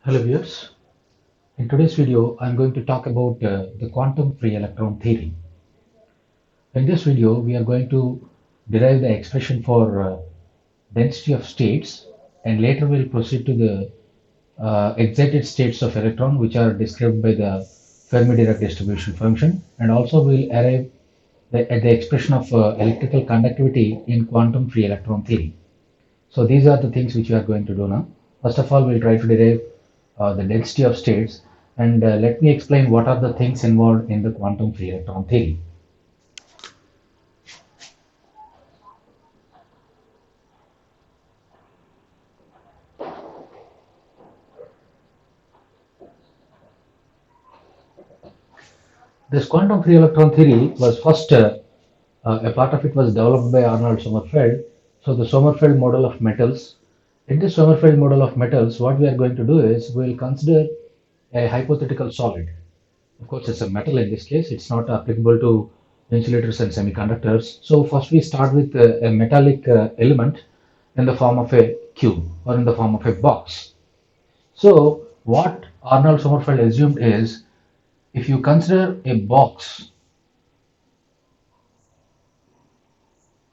Hello viewers. In today's video, I'm going to talk about the quantum free electron theory. In this video, we are going to derive the expression for density of states, and later we'll proceed to the excited states of electron, which are described by the Fermi-Dirac distribution function, and also we'll arrive at the expression of electrical conductivity in quantum free electron theory. So these are the things which we are going to do now. First of all, we'll try to derive the density of states, and let me explain what are the things involved in the quantum free electron theory. This quantum free electron theory was first, a part of it was developed by Arnold Sommerfeld. So the Sommerfeld model of metals. In this Sommerfeld model of metals, what we are going to do is we'll consider a hypothetical solid. Of course, it's a metal in this case. It's not applicable to insulators and semiconductors. So first we start with a metallic element in the form of a cube or in the form of a box. So what Arnold Sommerfeld assumed is if you consider a box,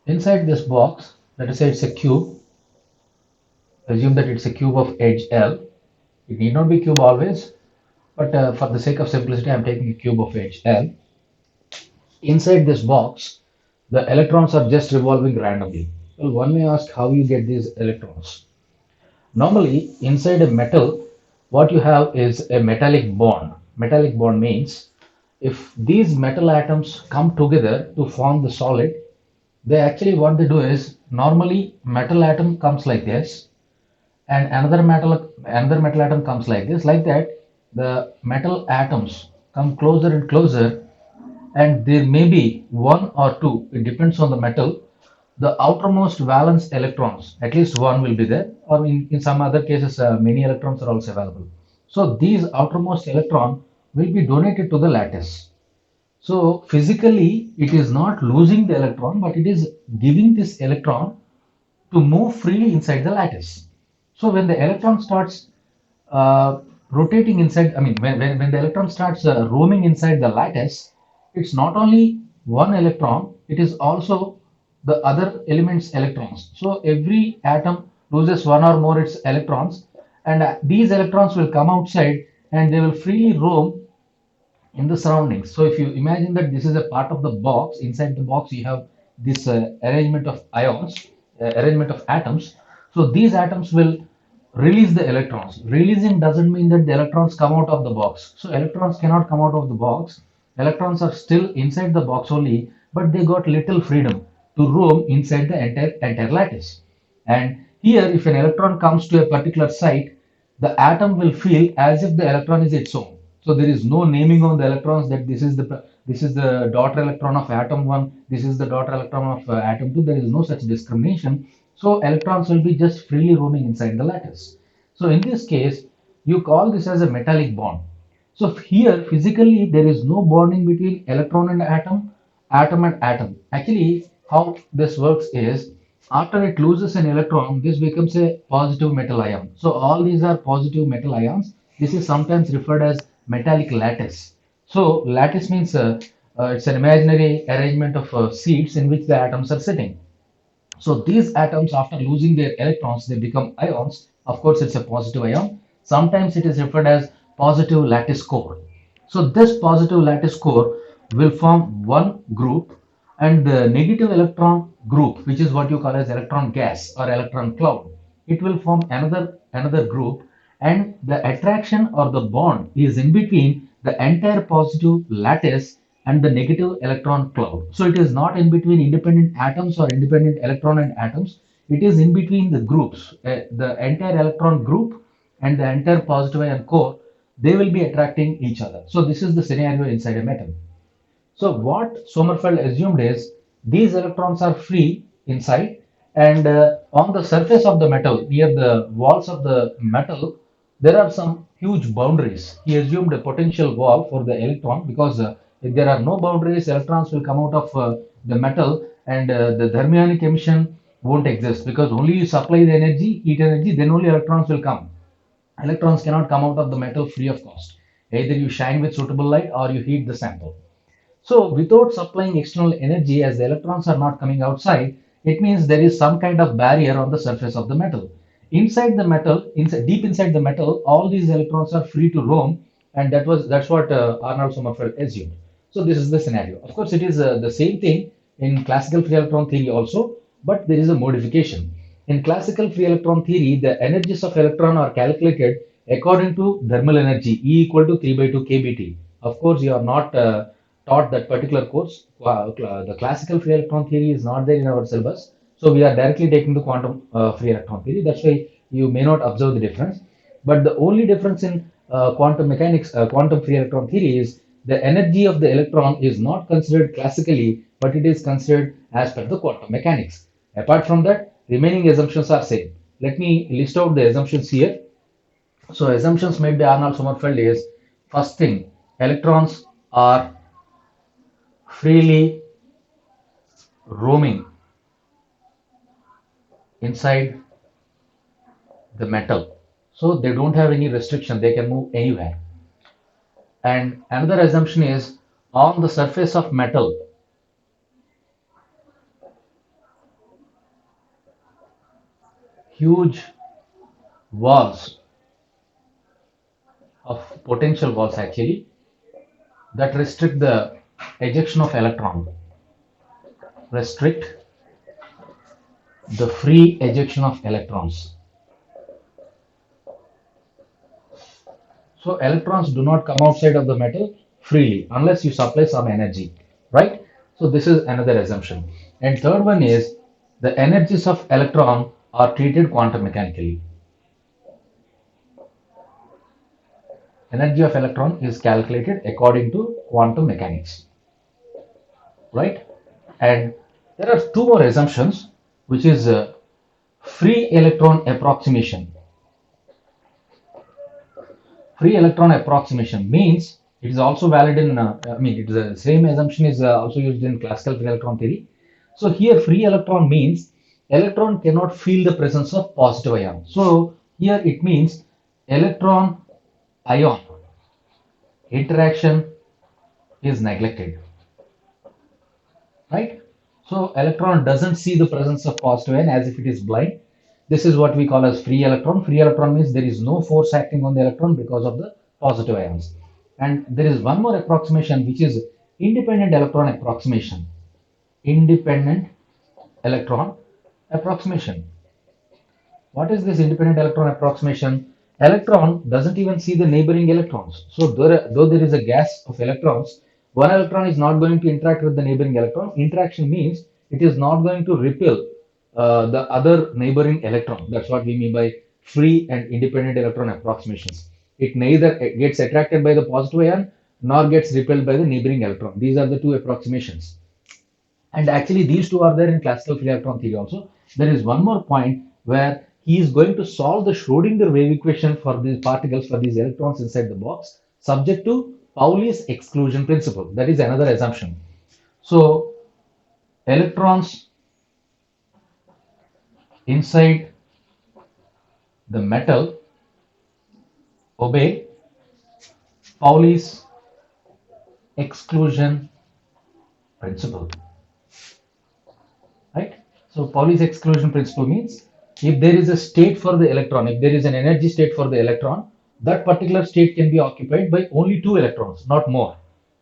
inside this box, let us say it's a cube, assume that it's a cube of edge L. It need not be cube always, but for the sake of simplicity, I'm taking a cube of edge L. Inside this box, the electrons are just revolving randomly. Well, one may ask how you get these electrons. Normally, inside a metal, what you have is a metallic bond. Metallic bond means if these metal atoms come together to form the solid, they actually what they do is normally metal atom comes like this, and another metal atom comes like this. Like that, the metal atoms come closer and closer, and there may be one or two, it depends on the metal, the outermost valence electrons, at least one will be there, or in some other cases, many electrons are also available. So these outermost electron will be donated to the lattice. So physically, it is not losing the electron, but it is giving this electron to move freely inside the lattice. So when the electron starts rotating inside, I mean, when the electron starts roaming inside the lattice, it's not only one electron, it is also the other element's electrons. So every atom loses one or more its electrons, and these electrons will come outside and they will freely roam in the surroundings. So if you imagine that this is a part of the box, inside the box you have this arrangement of ions, arrangement of atoms. So these atoms will release the electrons. Releasing doesn't mean that the electrons come out of the box. So electrons cannot come out of the box. Electrons are still inside the box only, but they got little freedom to roam inside the entire lattice. And here, if an electron comes to a particular site, the atom will feel as if the electron is its own. So there is no naming on the electrons that this is the daughter electron of atom 1, this is the daughter electron of atom 2. There is no such discrimination. So electrons will be just freely roaming inside the lattice. So in this case, you call this as a metallic bond. So here physically there is no bonding between electron and atom, atom and atom. Actually, how this works is after it loses an electron, this becomes a positive metal ion. So all these are positive metal ions. This is sometimes referred as metallic lattice. So lattice means it's an imaginary arrangement of seats in which the atoms are sitting. So these atoms, after losing their electrons, they become ions. Of course, it's a positive ion. Sometimes it is referred as positive lattice core. So this positive lattice core will form one group, and the negative electron group, which is what you call as electron gas or electron cloud, it will form another group, and the attraction or the bond is in between the entire positive lattice and the negative electron cloud. So it is not in between independent atoms or independent electron and atoms. It is in between the groups, the entire electron group and the entire positive ion core. They will be attracting each other. So this is the scenario inside a metal. So what Sommerfeld assumed is these electrons are free inside, and on the surface of the metal, near the walls of the metal, there are some huge boundaries. He assumed a potential wall for the electron because if there are no boundaries, electrons will come out of the metal, and the thermionic emission won't exist because only you supply the energy, heat energy, then only electrons will come. Electrons cannot come out of the metal free of cost. Either you shine with suitable light or you heat the sample. So without supplying external energy, as the electrons are not coming outside, it means there is some kind of barrier on the surface of the metal. Inside the metal, deep inside the metal, all these electrons are free to roam, and that's what Arnold Sommerfeld assumed. So this is the scenario. Of course, it is the same thing in classical free electron theory also, but there is a modification. In classical free electron theory, the energies of electron are calculated according to thermal energy E equal to 3 by 2 kBT. Of course, you are not taught that particular course. The classical free electron theory is not there in our syllabus. So we are directly taking the quantum free electron theory. That's why you may not observe the difference. But the only difference in quantum mechanics, quantum free electron theory is the energy of the electron is not considered classically, but it is considered as per the quantum mechanics. Apart from that, remaining assumptions are same. Let me list out the assumptions here. So assumptions made by Arnold Sommerfeld is, first thing, electrons are freely roaming inside the metal. So they don't have any restriction, they can move anywhere. And another assumption is, on the surface of metal, huge walls of potential walls actually that restrict the ejection of electron, restrict the free ejection of electrons. So electrons do not come outside of the metal freely unless you supply some energy, right? So this is another assumption. And third one is, the energies of electron are treated quantum mechanically. Energy of electron is calculated according to quantum mechanics, right? And there are two more assumptions, which is free electron approximation. Free electron approximation means it is also valid in, it is the same assumption is also used in classical free electron theory. So here free electron means electron cannot feel the presence of positive ion. So here it means electron ion interaction is neglected, right? So electron doesn't see the presence of positive ion as if it is blind. This is what we call as free electron. Free electron means there is no force acting on the electron because of the positive ions. And there is one more approximation, which is independent electron approximation. Independent electron approximation. What is this independent electron approximation? Electron doesn't even see the neighboring electrons. So though there is a gas of electrons, one electron is not going to interact with the neighboring electron. Interaction means it is not going to repel the other neighboring electron. That's what we mean by free and independent electron approximations. It neither gets attracted by the positive ion nor gets repelled by the neighboring electron. These are the two approximations. And actually, these two are there in classical free electron theory also. There is one more point where he is going to solve the Schrodinger wave equation for these particles, for these electrons inside the box, subject to Pauli's exclusion principle. That is another assumption. So, electrons inside the metal obey Pauli's exclusion principle. Right? So Pauli's exclusion principle means, if there is a state for the electron, if there is an energy state for the electron, that particular state can be occupied by only two electrons, not more.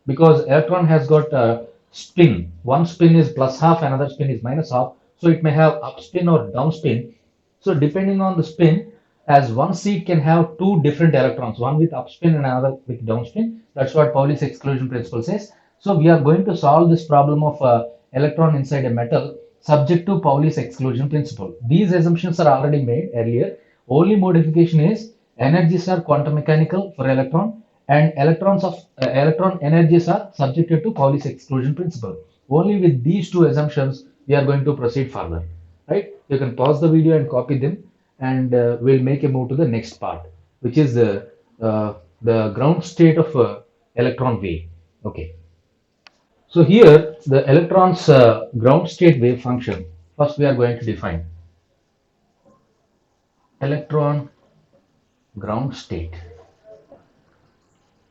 Because electron has got a spin. One spin is plus half, another spin is minus half. So it may have up spin or down spin. So depending on the spin, as one seat can have two different electrons, one with up spin and another with down spin. That's what Pauli's exclusion principle says. So we are going to solve this problem of electron inside a metal subject to Pauli's exclusion principle. These assumptions are already made earlier. Only modification is energies are quantum mechanical for electron, and electron energies are subjected to Pauli's exclusion principle. Only with these two assumptions we are going to proceed further. Right? You can pause the video and copy them, and we'll make a move to the next part, which is the ground state of electron wave. Okay. So here the electron's ground state wave function, first we are going to define electron Ground state.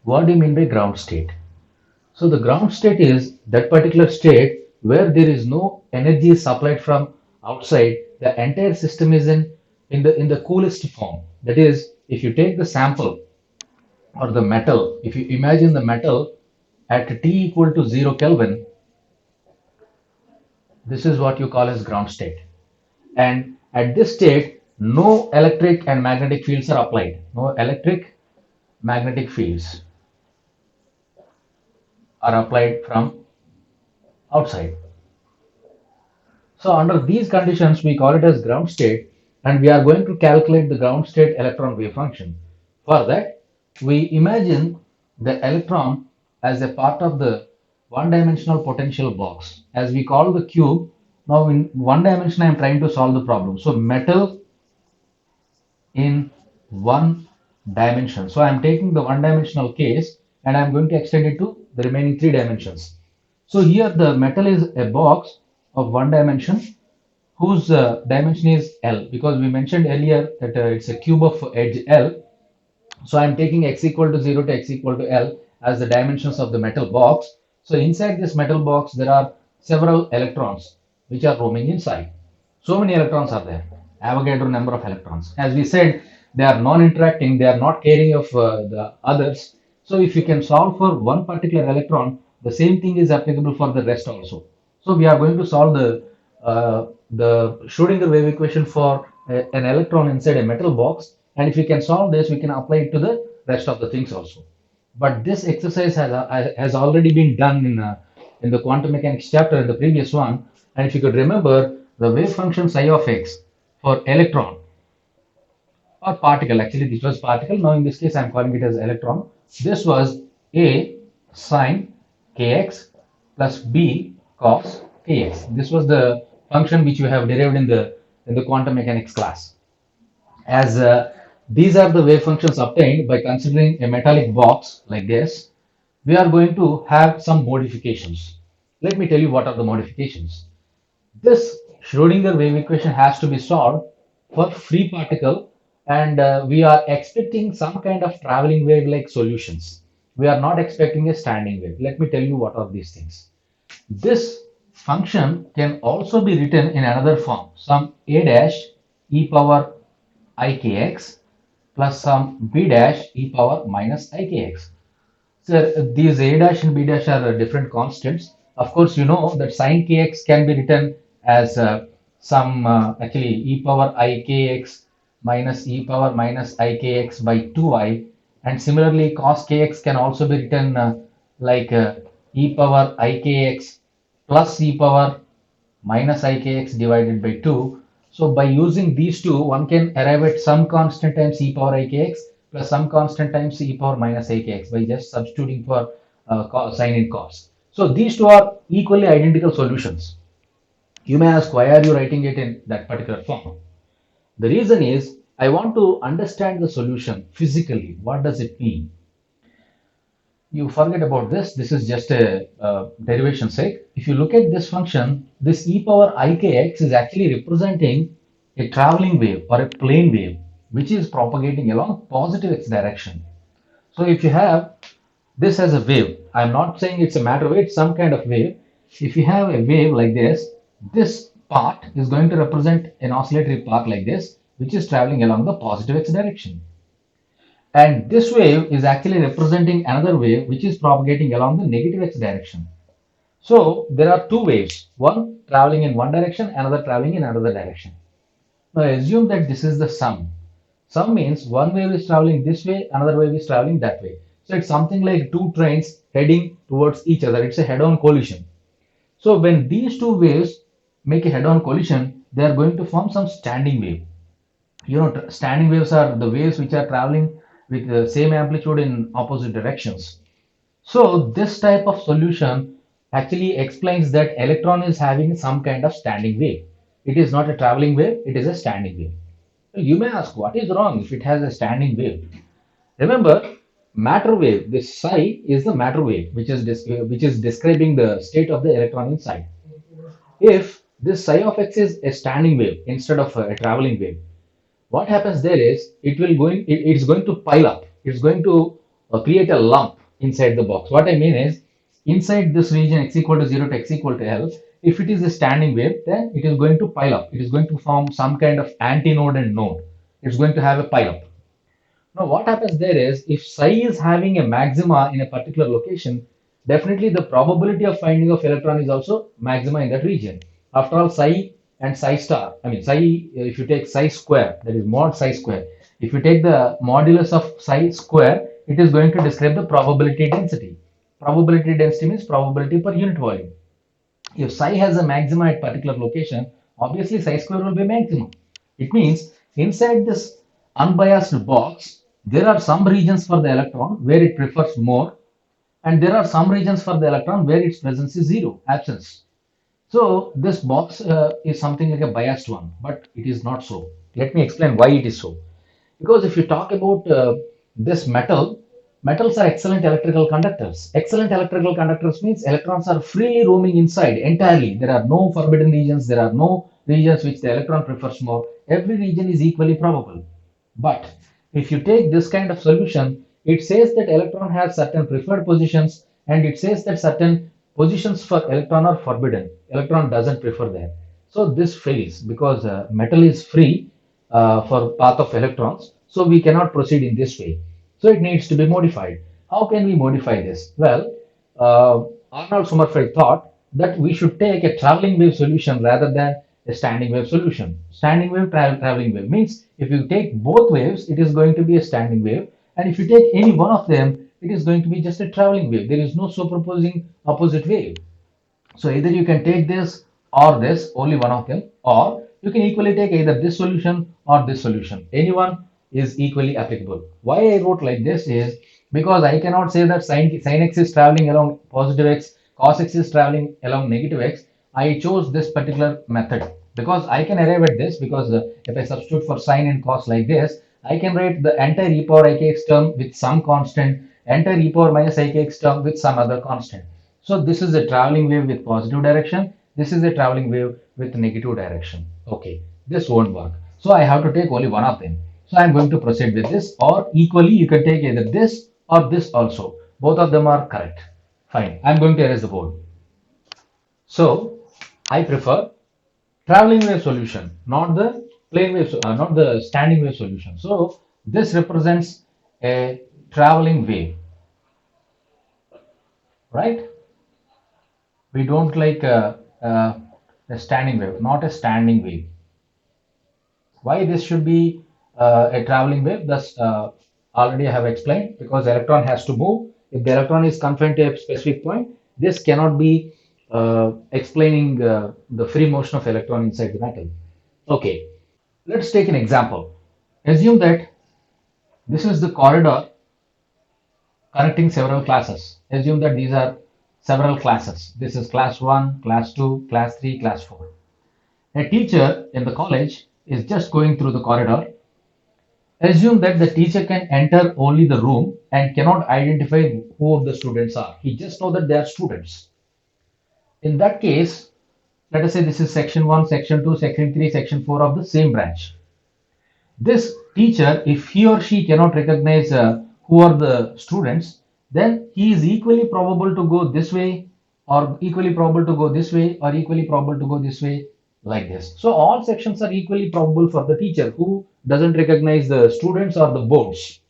What do you mean by ground state? So the ground state is that particular state where there is no energy supplied from outside. The entire system is in the coolest form. That is, if you take the sample or the metal, if you imagine the metal at T equal to 0 Kelvin, this is what you call as ground state. And at this state, no electric and magnetic fields are applied. No electric magnetic fields are applied from outside. So under these conditions, we call it as ground state, and we are going to calculate the ground state electron wave function. For that, we imagine the electron as a part of the one-dimensional potential box, as we call the cube. Now in one dimension, I am trying to solve the problem. So metal in one dimension. So I am taking the one-dimensional case and I am going to extend it to the remaining three dimensions. So here the metal is a box of one dimension whose dimension is L, because we mentioned earlier that it's a cube of edge L. So I'm taking x equal to 0 to x equal to L as the dimensions of the metal box. So inside this metal box, there are several electrons which are roaming inside. So many electrons are there, Avogadro number of electrons. As we said, they are non-interacting, they are not caring of the others. So if you can solve for one particular electron, the same thing is applicable for the rest also. So we are going to solve the Schrodinger wave equation for an electron inside a metal box, and if we can solve this, we can apply it to the rest of the things also. But this exercise has already been done in the quantum mechanics chapter in the previous one. And if you could remember, the wave function psi of x for electron or particle, actually this was particle, now in this case I am calling it as electron. This was a sine kx plus b cos kx. This was the function which we have derived in the quantum mechanics class. As these are the wave functions obtained by considering a metallic box like this, we are going to have some modifications. Let me tell you what are the modifications. This Schrodinger wave equation has to be solved for free particle, and we are expecting some kind of traveling wave like solutions. We are not expecting a standing wave. Let me tell you what are these things. This function can also be written in another form, some a dash e power ikx plus some b dash e power minus ikx. So these a dash and b dash are different constants. Of course, you know that sine kx can be written as some actually e power ikx minus e power minus ikx by 2i, and similarly cos kx can also be written like e power ikx plus e power minus ikx divided by 2. So by using these two, one can arrive at some constant times e power ikx plus some constant times e power minus ikx by just substituting for sine and cos. So these two are equally identical solutions. You may ask, why are you writing it in that particular form? The reason is I want to understand the solution physically. What does it mean? You forget about this. This is just a derivation sake. If you look at this function, this e power ikx is actually representing a traveling wave or a plane wave which is propagating along positive x direction. So if you have this as a wave, I'm not saying it's a matter wave, it's some kind of wave. If you have a wave like this part is going to represent an oscillatory part like this, which is traveling along the positive x direction. And this wave is actually representing another wave which is propagating along the negative x direction. So there are two waves, one traveling in one direction, another traveling in another direction. Now assume that this is the sum. Sum means one wave is traveling this way, another wave is traveling that way. So it's something like two trains heading towards each other. It's a head-on collision. So when these two waves make a head-on collision, they are going to form some standing wave. You know, standing waves are the waves which are traveling with the same amplitude in opposite directions. So this type of solution actually explains that electron is having some kind of standing wave. It is not a traveling wave, it is a standing wave. You may ask, what is wrong if it has a standing wave? Remember, matter wave, this psi is the matter wave, which is describing the state of the electron inside. If this psi of x is a standing wave instead of a traveling wave, What happens there is it's going to pile up. It's going to create a lump inside the box. What I mean is, inside this region x equal to 0 to x equal to L, if it is a standing wave, then it is going to pile up. It is going to form some kind of antinode and node. It's going to have a pile up. Now, what happens there is, if psi is having a maxima in a particular location, definitely the probability of finding of electron is also maxima in that region. After all, psi and psi star, I mean, psi, if you take psi square, that is mod psi square, if you take the modulus of psi square, it is going to describe the probability density. Probability density means probability per unit volume. If psi has a maxima at particular location, obviously psi square will be maximum. It means inside this unbiased box, there are some regions for the electron where it prefers more, and there are some regions for the electron where its presence is zero, absence. So this box is something like a biased one, but it is not so. Let me explain why it is so. Because if you talk about this metal, metals are excellent electrical conductors. Excellent electrical conductors means electrons are freely roaming inside entirely. There are no forbidden regions. There are no regions which the electron prefers more. Every region is equally probable. But if you take this kind of solution, it says that electron has certain preferred positions, and it says that certain positions for electron are forbidden. Electron doesn't prefer that. So this fails because metal is free for path of electrons. So we cannot proceed in this way. So it needs to be modified. How can we modify this? Well, Arnold Sommerfeld thought that we should take a traveling wave solution rather than a standing wave solution. Standing wave, traveling wave means if you take both waves, it is going to be a standing wave, and if you take any one of them, it is going to be just a traveling wave. There is no superposing opposite wave. So either you can take this or this, only one of them, or you can equally take either this solution or this solution. Anyone is equally applicable. Why I wrote like this is because I cannot say that sin x is traveling along positive x, cos x is traveling along negative x. I chose this particular method because I can arrive at this because if I substitute for sine and cos like this, I can write the entire e power ikx term with some constant, entire e power minus ikx term with some other constant. So this is a traveling wave with positive direction. This is a traveling wave with negative direction. Okay, this won't work. So I have to take only one of them. So I'm going to proceed with this, or equally you can take either this or this also. Both of them are correct. Fine. I'm going to erase the board. So I prefer traveling wave solution, not the plane wave, not the standing wave solution. So this represents a traveling wave, right? We don't like a standing wave, not a standing wave. Why this should be a traveling wave? Thus, already I have explained, because electron has to move. If the electron is confined to a specific point, this cannot be explaining the free motion of electron inside the metal. Okay, let's take an example. Assume that this is the corridor connecting several classes. Assume that these are several classes. This is class 1, class 2, class 3, class 4. A teacher in the college is just going through the corridor. Assume that the teacher can enter only the room and cannot identify who the students are. He just knows that they are students. In that case, let us say this is section 1, section 2, section 3, section 4 of the same branch. This teacher, if he or she cannot recognize who are the students, then he is equally probable to go this way, or equally probable to go this way, or equally probable to go this way, like this. So all sections are equally probable for the teacher who doesn't recognize the students or the boards.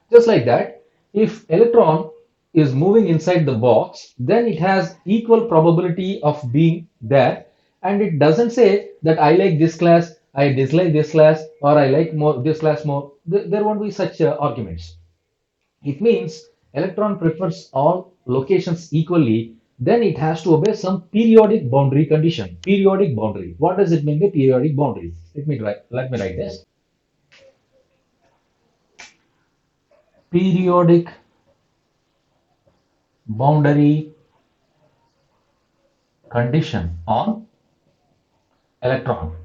Just like that, if electron is moving inside the box, then it has equal probability of being there, and it doesn't say that I like this class, I dislike this class, or I like more this class more. There won't be such arguments. It means electron prefers all locations equally, then it has to obey some periodic boundary condition. Periodic boundary. What does it mean by periodic boundary? Let me write this. Periodic boundary condition on electron.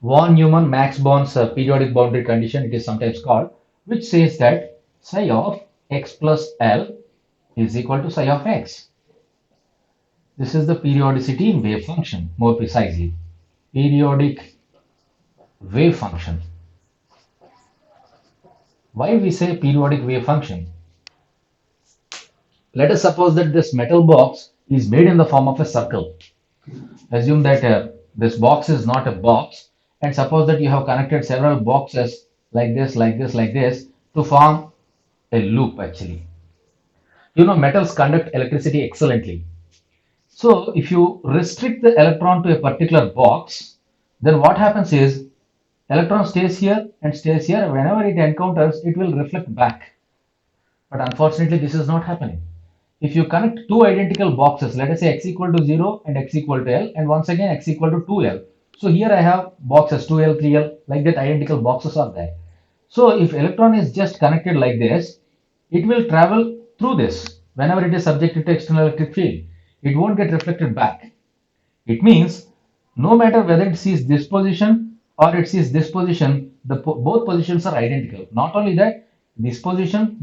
Von Neumann Max Born's periodic boundary condition, it is sometimes called, which says that psi of x plus L is equal to psi of x. This is the periodicity in wave function, more precisely. Periodic wave function. Why we say periodic wave function? Let us suppose that this metal box is made in the form of a circle. Assume that this box is not a box, and suppose that you have connected several boxes like this, like this, like this to form a loop actually. You know, metals conduct electricity excellently. So if you restrict the electron to a particular box, then what happens is electron stays here and stays here. Whenever it encounters, it will reflect back. But unfortunately, this is not happening. If you connect two identical boxes, let us say x equal to 0 and x equal to L, and once again x equal to 2L. So here I have boxes 2L, 3L, like that identical boxes are there. So if electron is just connected like this, it will travel through this whenever it is subjected to external electric field. It won't get reflected back. It means no matter whether it sees this position or it sees this position, both positions are identical. Not only that, this position,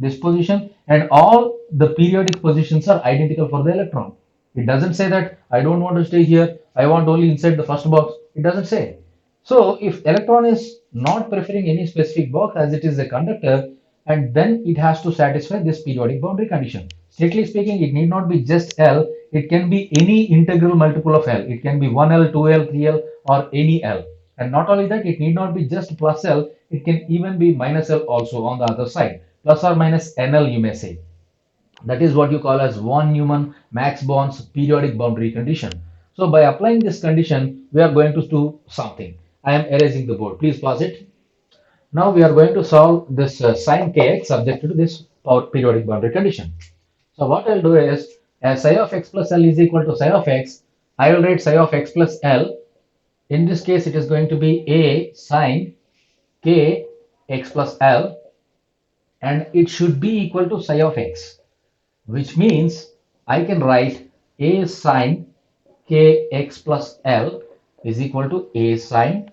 and all the periodic positions are identical for the electron. It doesn't say that I don't want to stay here, I want only inside the first box. It doesn't say. So if electron is not preferring any specific box as it is a conductor, and then it has to satisfy this periodic boundary condition. Strictly speaking, it need not be just L, it can be any integral multiple of L. It can be 1L, 2L, 3L, or any L. And not only that, it need not be just plus L, it can even be minus L also on the other side. Plus or minus NL, you may say. That is what you call as von Neumann Max Born's periodic boundary condition. So by applying this condition, we are going to do something. I am erasing the board. Please pause it. Now we are going to solve this sin kx subject to this periodic boundary condition. So what I'll do is, as psi of x plus L is equal to psi of x, I will write psi of x plus L. In this case, it is going to be a sine k x plus L, and it should be equal to psi of x, which means I can write a sine kx plus L is equal to a sine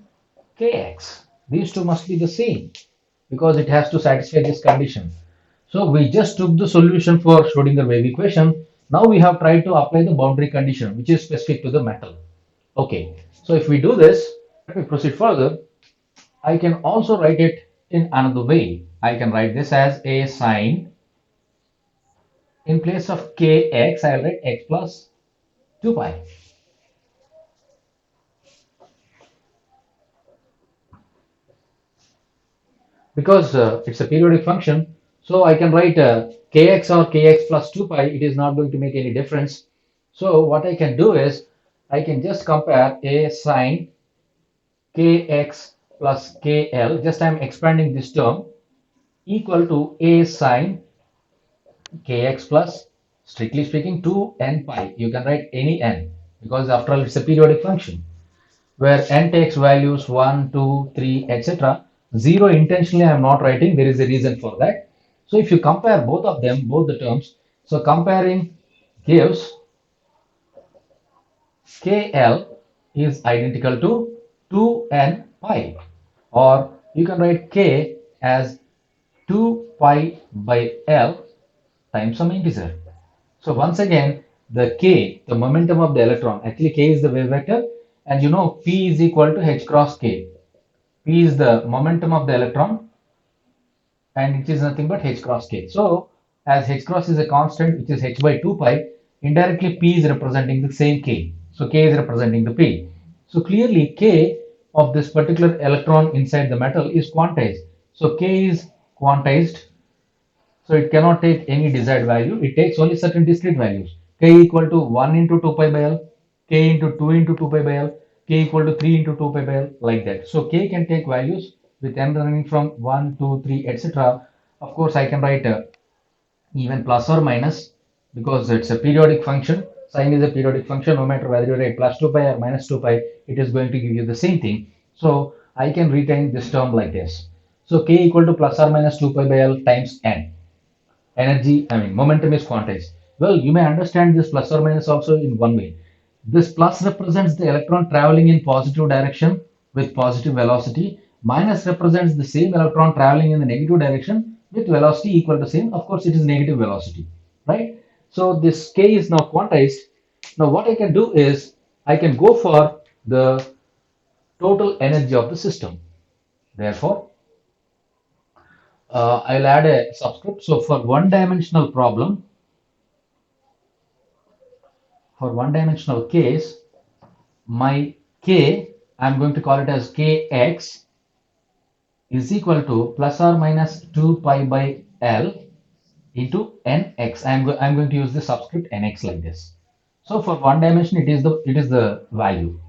kx. These two must be the same because it has to satisfy this condition. So we just took the solution for Schrodinger wave equation. Now we have tried to apply the boundary condition which is specific to the metal. Okay, so if we do this, let me proceed further. I can also write it in another way. I can write this as a sine. In place of kx, I will write x plus 2 pi. Because it's a periodic function, so I can write kx or kx plus 2 pi. It is not going to make any difference. So what I can do is I can just compare a sine kx plus kl, just I am expanding this term, equal to a sine kx plus, strictly speaking, 2n pi. You can write any n because after all it's a periodic function where n takes values 1, 2, 3, etc. 0 intentionally I am not writing, there is a reason for that. So if you compare both of them, both the terms, so comparing gives KL is identical to 2n pi, or you can write K as 2 pi by L times some integer. So once again, the K, the momentum of the electron, actually K is the wave vector, and you know P is equal to h cross K. P is the momentum of the electron, and it is nothing but h cross K. So as h cross is a constant, which is h by 2 pi, indirectly P is representing the same K. So K is representing the P. So clearly K of this particular electron inside the metal is quantized. So K is quantized. So it cannot take any desired value. It takes only certain discrete values. K equal to 1 into 2 pi by L, K into 2 into 2 pi by L, K equal to 3 into 2 pi by L, like that. So K can take values with n running from 1, 2, 3, etc. Of course, I can write even plus or minus because it's a periodic function. Sine is a periodic function. No matter whether you write plus 2 pi or minus 2 pi, it is going to give you the same thing. So I can retain this term like this. So K equal to plus or minus 2 pi by L times n. Energy, momentum is quantized. Well, you may understand this plus or minus also in one way. This plus represents the electron traveling in positive direction with positive velocity. Minus represents the same electron traveling in the negative direction with velocity equal to same. Of course, it is negative velocity, right? So this K is now quantized. Now what I can do is I can go for the total energy of the system. Therefore, I'll add a subscript. So for one-dimensional case, my k, I'm going to call it as kx is equal to plus or minus 2 pi by L into nx. I'm going to use the subscript nx like this. So for one dimension, it is the value.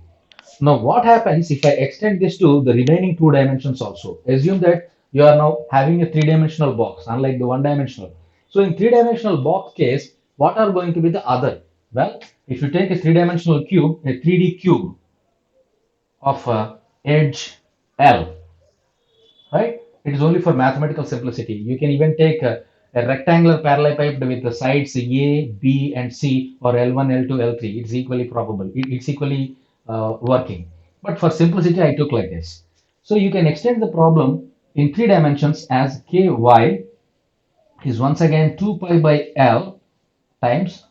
Now what happens if I extend this to the remaining two dimensions also? Assume that you are now having a three-dimensional box, unlike the one-dimensional. So in three-dimensional box case, what are going to be the other? Well, if you take a three-dimensional cube, a 3D cube of edge L, right? It is only for mathematical simplicity. You can even take a rectangular parallelepiped with the sides A, B, and C, or L1, L2, L3. It's equally probable. It's equally working. But for simplicity, I took like this. So you can extend the problem in three dimensions as ky is once again 2 pi by L times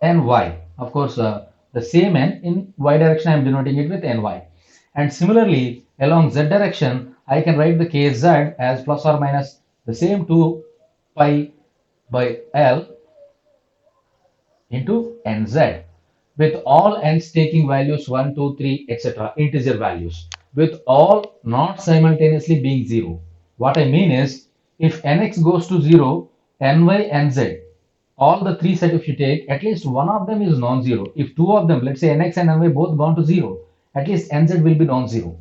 ny. Of course, the same n in y direction, I am denoting it with ny. And similarly, along z direction, I can write the kz as plus or minus the same 2 pi by L into nz, with all n's taking values 1, 2, 3, etc., integer values, with all not simultaneously being 0. What I mean is, if nx goes to 0, ny, nz, all the three set if you take, at least one of them is non-zero. If two of them, let's say nx and ny both gone to 0, at least nz will be non-zero.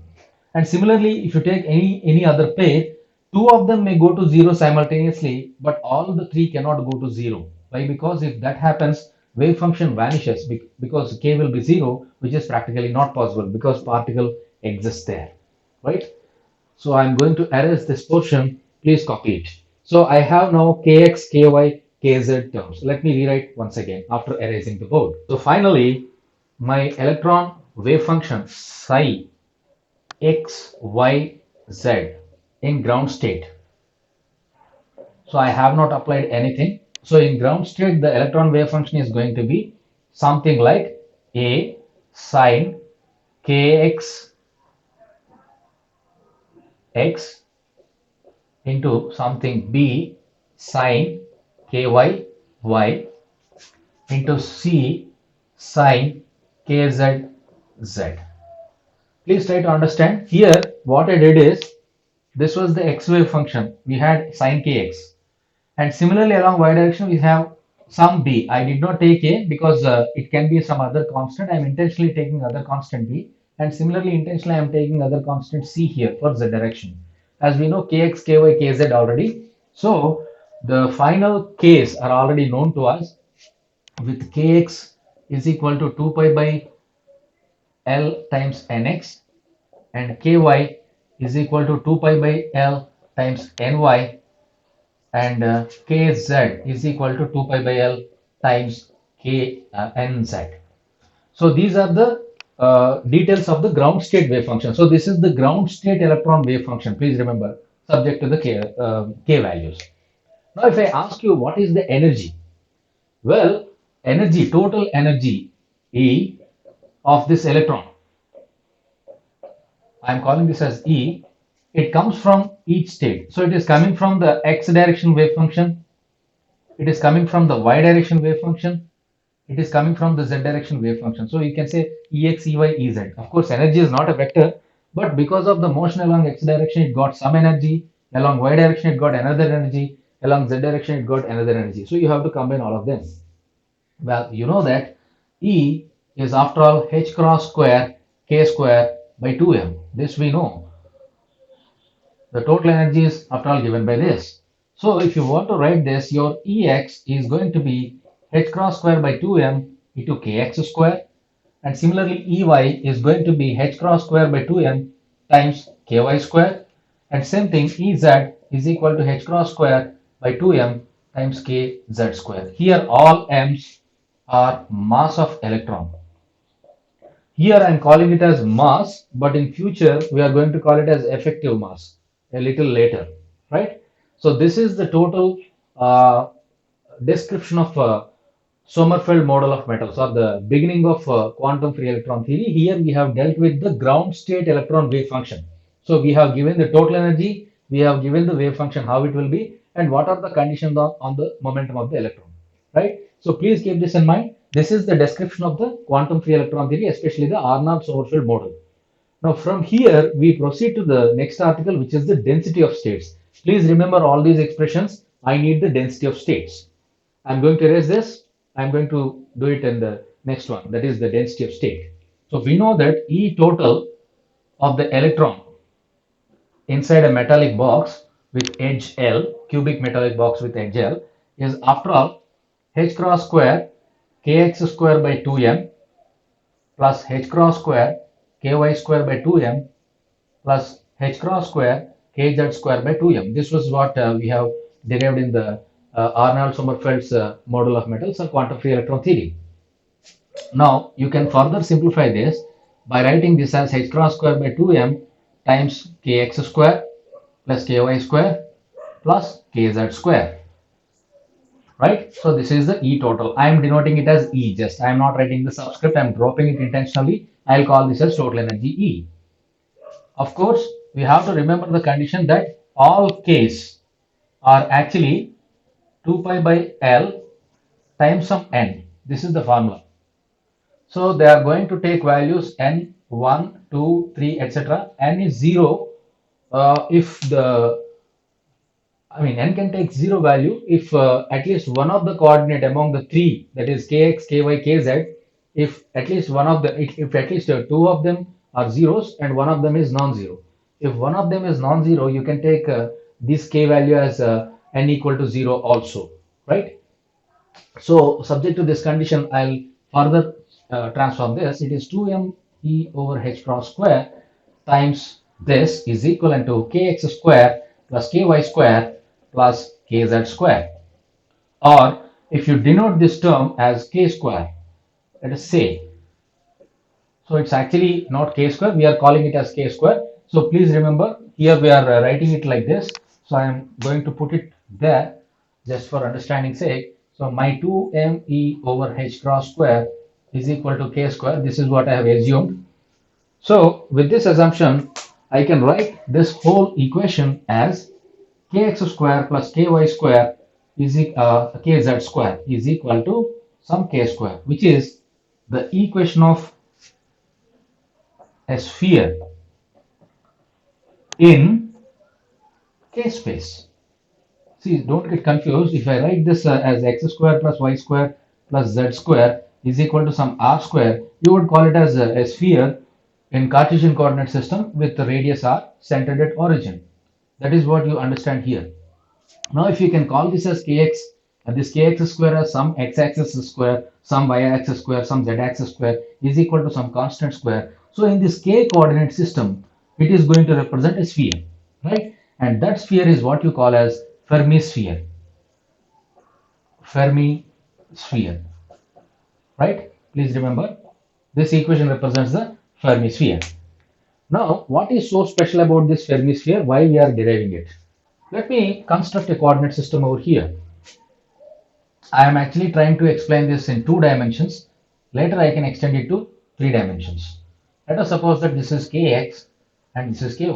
And similarly, if you take any other pair, two of them may go to 0 simultaneously, but all the three cannot go to 0. Why? Because if that happens, wave function vanishes because k will be 0, which is practically not possible because particle exists there, right? So I'm going to erase this portion. Please copy it. So I have now kx, ky, kz terms. Let me rewrite once again after erasing the board. So finally, my electron wave function psi x, y, z in ground state. So I have not applied anything. So in ground state, the electron wave function is going to be something like a sine kx x into something b sine ky y into c sine kz z. Please try to understand. Here, what I did is, this was the x wave function. We had sine kx. And similarly, along y direction, we have some b. I did not take a because it can be some other constant. I am intentionally taking other constant b. And similarly, intentionally, I am taking other constant c here for z direction. As we know, kx, ky, kz already. So, the final k's are already known to us, with kx is equal to 2 pi by L times nx, and ky is equal to 2 pi by L times ny, and kz is equal to 2 pi by L times nz. So these are the details of the ground state wave function. So this is the ground state electron wave function. Please remember, subject to the k values. Now if I ask you what is the energy, well, energy, total energy E of this electron, I am calling this as E. It comes from each state. So it is coming from the x direction wave function. It is coming from the y direction wave function. It is coming from the z direction wave function. So you can say Ex, Ey, Ez. Of course, energy is not a vector, but because of the motion along x direction, it got some energy. Along y direction, it got another energy. Along z direction, it got another energy. So you have to combine all of them. Well, you know that E is after all h cross square k square by 2m. This we know. The total energy is after all given by this. So if you want to write this, your Ex is going to be h cross square by 2m into kx square, and similarly Ey is going to be h cross square by 2m times ky square, and same thing Ez is equal to h cross square by 2m times kz square. Here all m's are mass of electron. Here I am calling it as mass, but in future we are going to call it as effective mass a little later, right? So this is the total description of Sommerfeld model of metals, or the beginning of quantum free electron theory. Here we have dealt with the ground state electron wave function. So we have given the total energy, we have given the wave function how it will be and what are the conditions on the momentum of the electron, right? So please keep this in mind. This is the description of the quantum free electron theory, especially the Arnold-Sommerfeld model. Now from here we proceed to the next article, which is the density of states. Please remember all these expressions. I need the density of states. I'm going to erase this. I'm going to do it in the next one, that is the density of state. So we know that E total of the electron inside a metallic box with edge L, cubic metallic box with edge L, is after all h cross square kx square by 2m plus h cross square ky square by 2m plus h cross square kz square by 2m. This was what we have derived in the Arnold-Sommerfeld's model of metals or quantum free electron theory. Now you can further simplify this by writing this as h cross square by 2m times kx square plus ky square plus kz square, right? So this is the E total. I am denoting it as E, just I am not writing the subscript, I am dropping it intentionally. I'll call this as total energy E. Of course, we have to remember the condition that all k's are actually 2 pi by L times some n. This is the formula. So they are going to take values n, 1, 2, 3, etc. N is 0 if the n can take 0 value if at least one of the coordinate among the three, that is kx, ky, kz, if at least one of the if at least two of them are zeros and one of them is non-zero. If one of them is non-zero, you can take this k value as n equal to 0 also, right? So subject to this condition, I'll further transform this. It is 2m e over h cross square times this is equivalent to kx square plus ky square plus kz square. Or if you denote this term as k square, let us say, so it's actually not k square, we are calling it as k square. So please remember, here we are writing it like this. So I am going to put it there just for understanding sake. So my 2m e over h cross square is equal to k square. This is what I have assumed. So with this assumption, I can write this whole equation as kx square plus ky square is kz square is equal to some k square, which is the equation of a sphere in k space. See, don't get confused. If I write this as x square plus y square plus z square is equal to some r square, you would call it as a sphere in Cartesian coordinate system with the radius r centered at origin. That is what you understand here. Now if you can call this as kx, and this kx square as some x-axis square, some y-axis square, some z-axis square is equal to some constant square. So in this k coordinate system, it is going to represent a sphere, right? And that sphere is what you call as Fermi sphere. Fermi sphere, right? Please remember, this equation represents the Fermi sphere. Now, what is so special about this Fermi sphere? Why we are deriving it? Let me construct a coordinate system over here. I am actually trying to explain this in 2 dimensions. Later I can extend it to 3 dimensions. Let us suppose that this is kx and this is ky.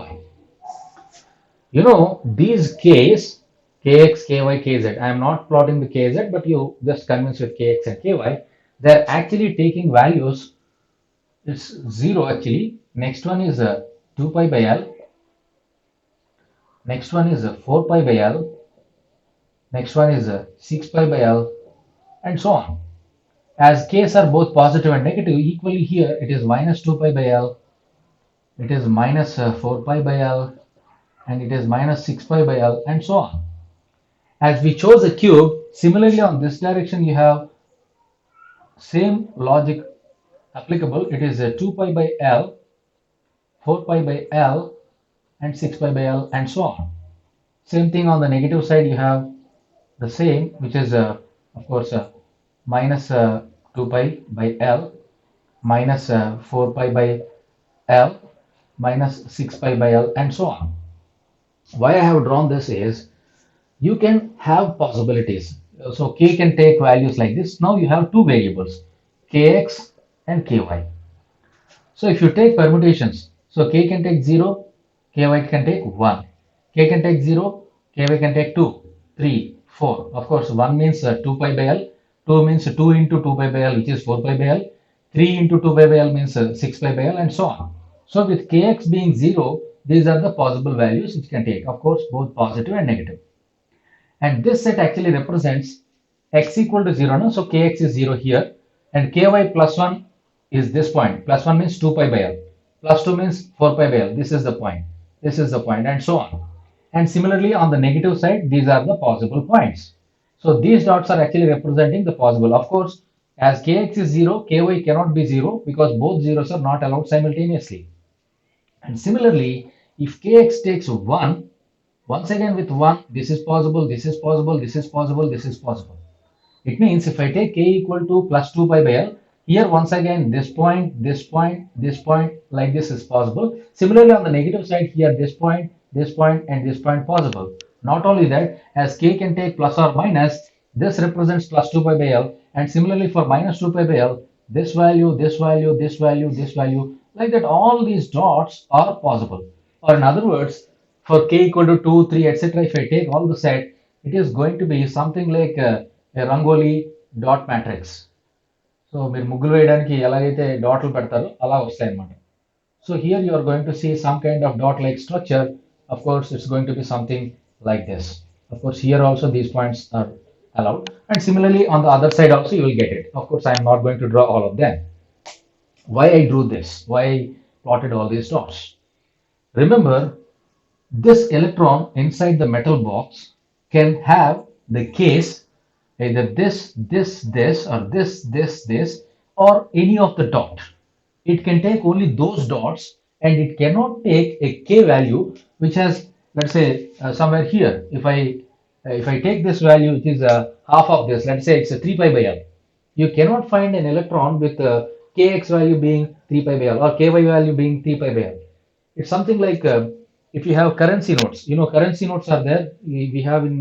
You know, these k's, kx, ky, kz, I am not plotting the kz, but you just convince with kx and ky, they are actually taking values. It's 0 actually. Next one is 2 pi by L. Next one is 4 pi by L. Next one is 6 pi by L, and so on. As k's are both positive and negative, equally here it is minus 2 pi by L, it is minus 4 pi by L, and it is minus 6 pi by L, and so on. As we chose a cube, similarly on this direction you have same logic applicable. It is 2 pi by L, 4 pi by L, and 6 pi by L, and so on. Same thing on the negative side, you have the same, which is of course minus 2 pi by L, minus 4 pi by L, minus 6 pi by L, and so on. Why I have drawn this is, you can have possibilities. So k can take values like this. Now you have two variables, kx and ky. So if you take permutations, so k can take 0, ky can take 1. K can take 0, Ky can take 2, 3, 4. Of course, 1 means 2 pi by L, 2 means 2 into 2 pi by L, which is 4 pi by L, 3 into 2 pi by L means 6 pi by L, and so on. So with Kx being 0, these are the possible values which can take, of course, both positive and negative. And this set actually represents x equal to 0 now, so kx is 0 here, and ky plus 1 is this point. Plus 1 means 2 pi by L, plus 2 means 4 pi by L. This is the point, this is the point, and so on. And similarly, on the negative side, these are the possible points. So these dots are actually representing the possible. Of course, as kx is 0, ky cannot be 0 because both zeros are not allowed simultaneously. And similarly, if kx takes 1, once again with 1, this is possible, this is possible, this is possible, this is possible. It means if I take k equal to plus 2 pi by L, here once again this point, this point, this point, like this is possible. Similarly, on the negative side here, this point, and this point possible. Not only that, as k can take plus or minus, this represents plus 2 pi by L, and similarly for minus 2 pi by L, this value, this value, this value, this value, like that all these dots are possible. Or in other words, for k equal to 2, 3, etc., if I take all the set, it is going to be something like a Rangoli dot matrix. So మీరు ముగ్గులు వేయడానికి ఎలాగైతే డాట్లు పెడతారో అలా వస్తాయి అన్నమాట. So here you are going to see some kind of dot like structure. Of course, it's going to be something like this. Of course, here also these points are allowed, and similarly on the other side also you will get it. Of course, I am not going to draw all of them. Why I drew this? Why I plotted all these dots? Remember, this electron inside the metal box can have the case either this, or this, or any of the dot. It can take only those dots, and it cannot take a k value which has, let's say, somewhere here. If I take this value, which is half of this, let's say it's a 3 pi by L, you cannot find an electron with kx value being 3 pi by L or ky value being 3 pi by L. It's something like if you have currency notes, currency notes are there. We have in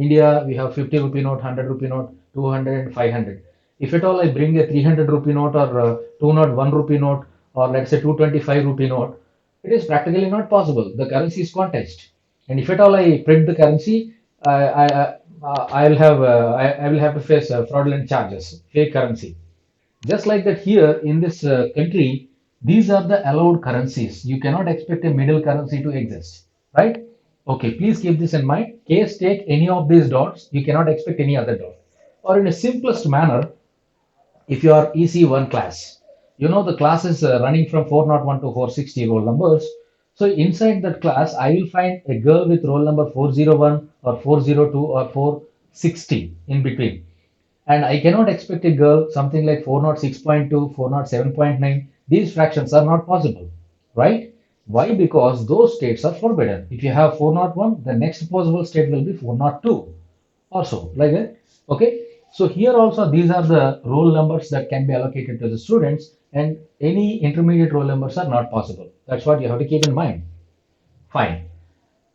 India, we have 50 rupee note, 100 rupee note, 200 and 500. If at all I bring a 300 rupee note or 201 rupee note, or let's say 225 rupee note, it is practically not possible. The currency is contest. And if at all I print the currency, I will have to face fraudulent charges, fake currency. Just like that here in this country, these are the allowed currencies. You cannot expect a middle currency to exist, right? Okay, please keep this in mind. Case take any of these dots, you cannot expect any other dot. Or in a simplest manner, if you are EC1 class, the class is running from 401 to 460 roll numbers. So inside that class, I will find a girl with roll number 401 or 402 or 460 in between. And I cannot expect a girl something like 406.2, 407.9. These fractions are not possible, right? Why? Because those states are forbidden. If you have 401, the next possible state will be 402 also, like that. Okay, so here also these are the roll numbers that can be allocated to the students, and any intermediate roll numbers are not possible. That's what you have to keep in mind. Fine.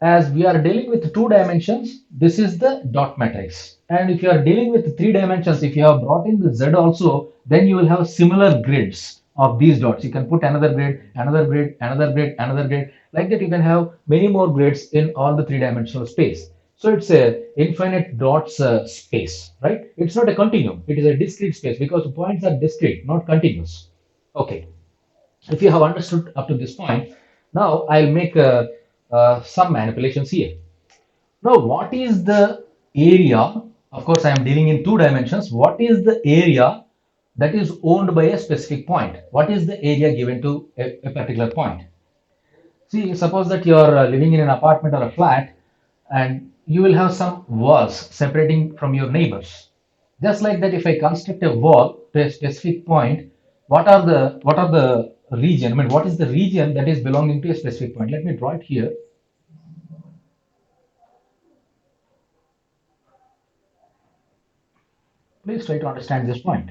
As we are dealing with 2 dimensions, this is the dot matrix. And if you are dealing with 3 dimensions, if you have brought in the Z also, then you will have similar grids of these dots. You can put another grid, another grid, another grid, another grid. Like that, you can have many more grids in all the 3-dimensional space. So it's a infinite dots space, right? It's not a continuum. It is a discrete space because the points are discrete, not continuous. Okay. If you have understood up to this point, now I'll make some manipulations here. Now, what is the area? Of course, I am dealing in 2 dimensions. What is the area that is owned by a specific point? What is the area given to a particular point? See, suppose that you are living in an apartment or a flat, and you will have some walls separating from your neighbors. Just like that, if I construct a wall to a specific point, what are the region? I mean, what is the region that is belonging to a specific point? Let me draw it here. Please try to understand this point.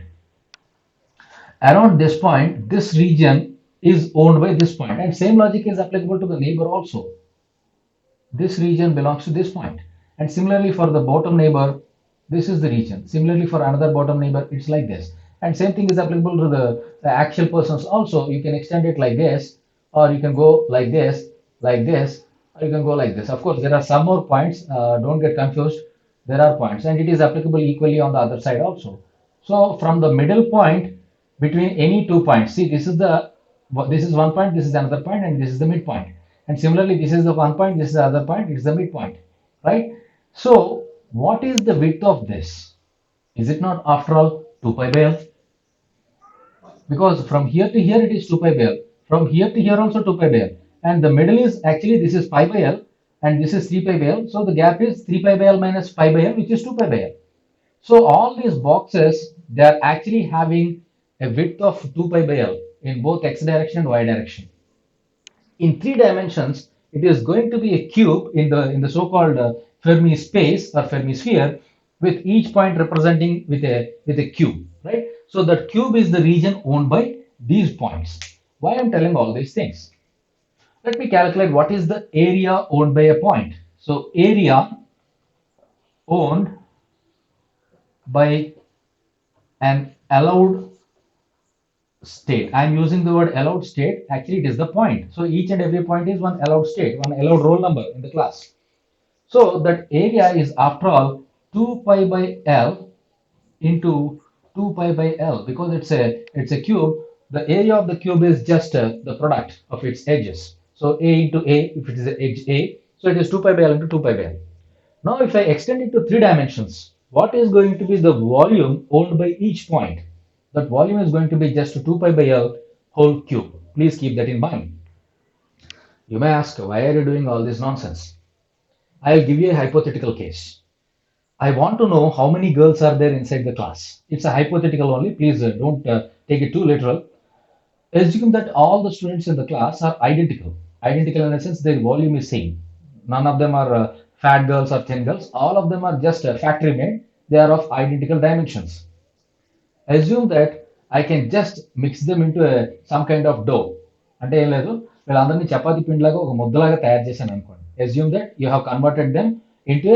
Around this point, this region is owned by this point, and same logic is applicable to the neighbor also. This region belongs to this point, and similarly for the bottom neighbor, this is the region. Similarly for another bottom neighbor, it's like this, and same thing is applicable to the actual persons also. You can extend it like this, or you can go like this, like this, You can go like this. Of course, there are some more points. Don't get confused. There are points, and it is applicable equally on the other side also. So from the middle point between any two points, see this is one point, this is another point, and this is the midpoint. And similarly, this is the one point, this is the other point, it is the midpoint, right? So what is the width of this? Is it not after all 2 pi by L? Because from here to here it is 2 pi by L. From here to here also 2 pi by L. And the middle is actually this is pi by L and this is 3 pi by L. So the gap is 3 pi by L minus pi by L, which is 2 pi by L. So all these boxes, they are actually having a width of 2 pi by L in both x direction and y direction. In three dimensions, it is going to be a cube in the so-called Fermi space or Fermi sphere, with each point representing with a cube, right? So that cube is the region owned by these points. Why I'm telling all these things? Let me calculate what is the area owned by a point. So area owned by an allowed state. I'm using the word allowed state. Actually, it is the point. So each and every point is one allowed state, one allowed roll number in the class. So that area is after all 2 pi by L into 2 pi by L, because it's a cube. The area of the cube is just the product of its edges. So A into A, if it is the edge A, so it is 2 pi by L into 2 pi by L. Now if I extend it to three dimensions, what is going to be the volume owned by each point? That volume is going to be just 2 pi by L whole cube. Please keep that in mind. You may ask, why are you doing all this nonsense? I'll give you a hypothetical case. I want to know how many girls are there inside the class. It's a hypothetical only. Please don't take it too literal. Assume that all the students in the class are identical. Identical in the sense their volume is same. None of them are fat girls or thin girls. All of them are just factory made. They are of identical dimensions. Assume that I can just mix them into some kind of dough. అంటే ఏం లేదు, వీళ్ళందరినీ చపాతీ పిండిలాగా ఒక ముద్దలాగా తయారు చేశాను అనుకోండి. Assume that you have converted them into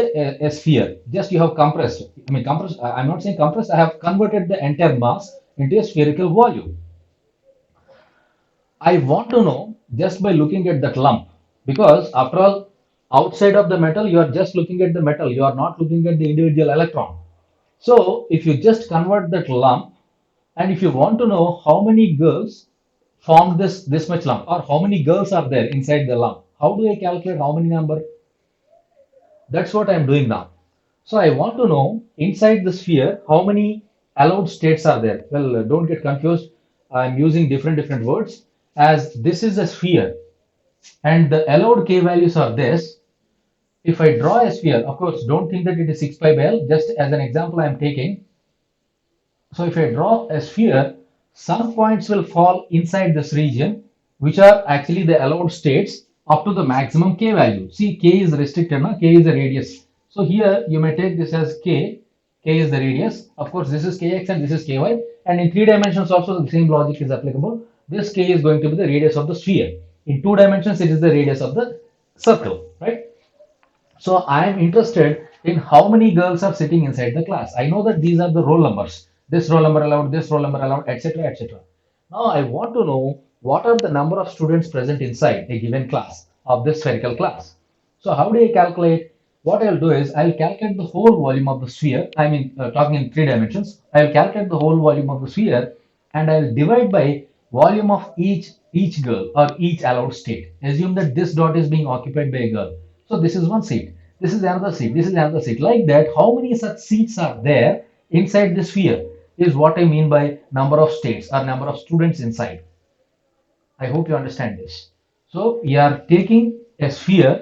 a sphere. Just you have compressed. I mean, compressed. I'm not saying compressed. I have converted the entire mass into a spherical volume. I want to know just by looking at that lump, because after all, outside of the metal, you are just looking at the metal. You are not looking at the individual electron. So if you just convert that lump, and if you want to know how many girls formed this much lump, or how many girls are there inside the lump, how do I calculate how many number? That's what I'm doing now. So I want to know inside the sphere how many allowed states are there. Well, don't get confused. I'm using different words, as this is a sphere and the allowed k values are this. If I draw a sphere, of course, don't think that it is 6 pi by L. Just as an example, I am taking. So if I draw a sphere, some points will fall inside this region, which are actually the allowed states up to the maximum k value. See, k is restricted, no? K is the radius. So here you may take this as k. K is the radius. Of course, this is kx and this is ky. And in three dimensions also the same logic is applicable. This k is going to be the radius of the sphere. In two dimensions, it is the radius of the circle, right? So I am interested in how many girls are sitting inside the class. I know that these are the roll numbers. This roll number allowed, this roll number allowed, etc. etc. Now I want to know what are the number of students present inside a given class of this spherical class. So how do I calculate? What I'll do is I'll calculate the whole volume of the sphere. I mean, talking in three dimensions. I'll calculate the whole volume of the sphere and I'll divide by volume of each girl or each allowed state. Assume that this dot is being occupied by a girl. So this is one seat. This is another seat. This is another seat. Like that, how many such seats are there inside the sphere is what I mean by number of states or number of students inside. I hope you understand this. So we are taking a sphere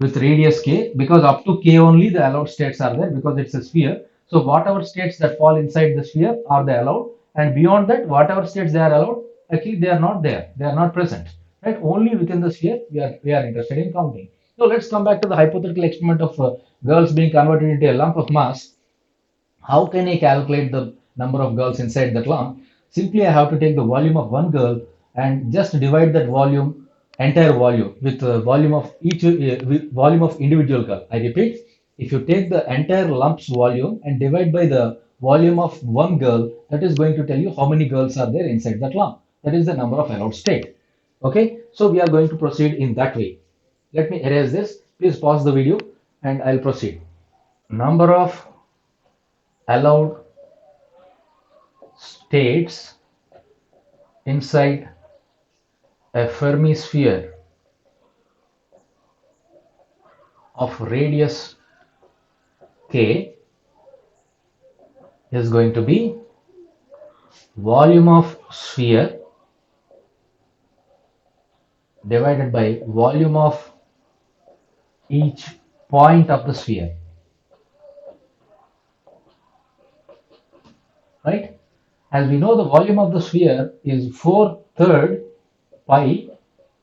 with radius k, because up to k only the allowed states are there, because it's a sphere. So whatever states that fall inside the sphere are the allowed, and beyond that, whatever states they are allowed, actually they are not there. They are not present. Right? Only within the sphere we are interested in counting. So let's come back to the hypothetical experiment of girls being converted into a lump of mass. How can I calculate the number of girls inside that lump? Simply I have to take the volume of one girl and just divide that volume, entire volume, with the volume of each volume of individual girl. I repeat, if you take the entire lump's volume and divide by the volume of one girl, that is going to tell you how many girls are there inside that lump. That is the number of allowed state. Okay, so we are going to proceed in that way. Let me erase this. Please pause the video and I'll proceed. Number of allowed states inside a Fermi sphere of radius k is going to be volume of sphere divided by volume of each point of the sphere, right? As we know, the volume of the sphere is 4/3 pi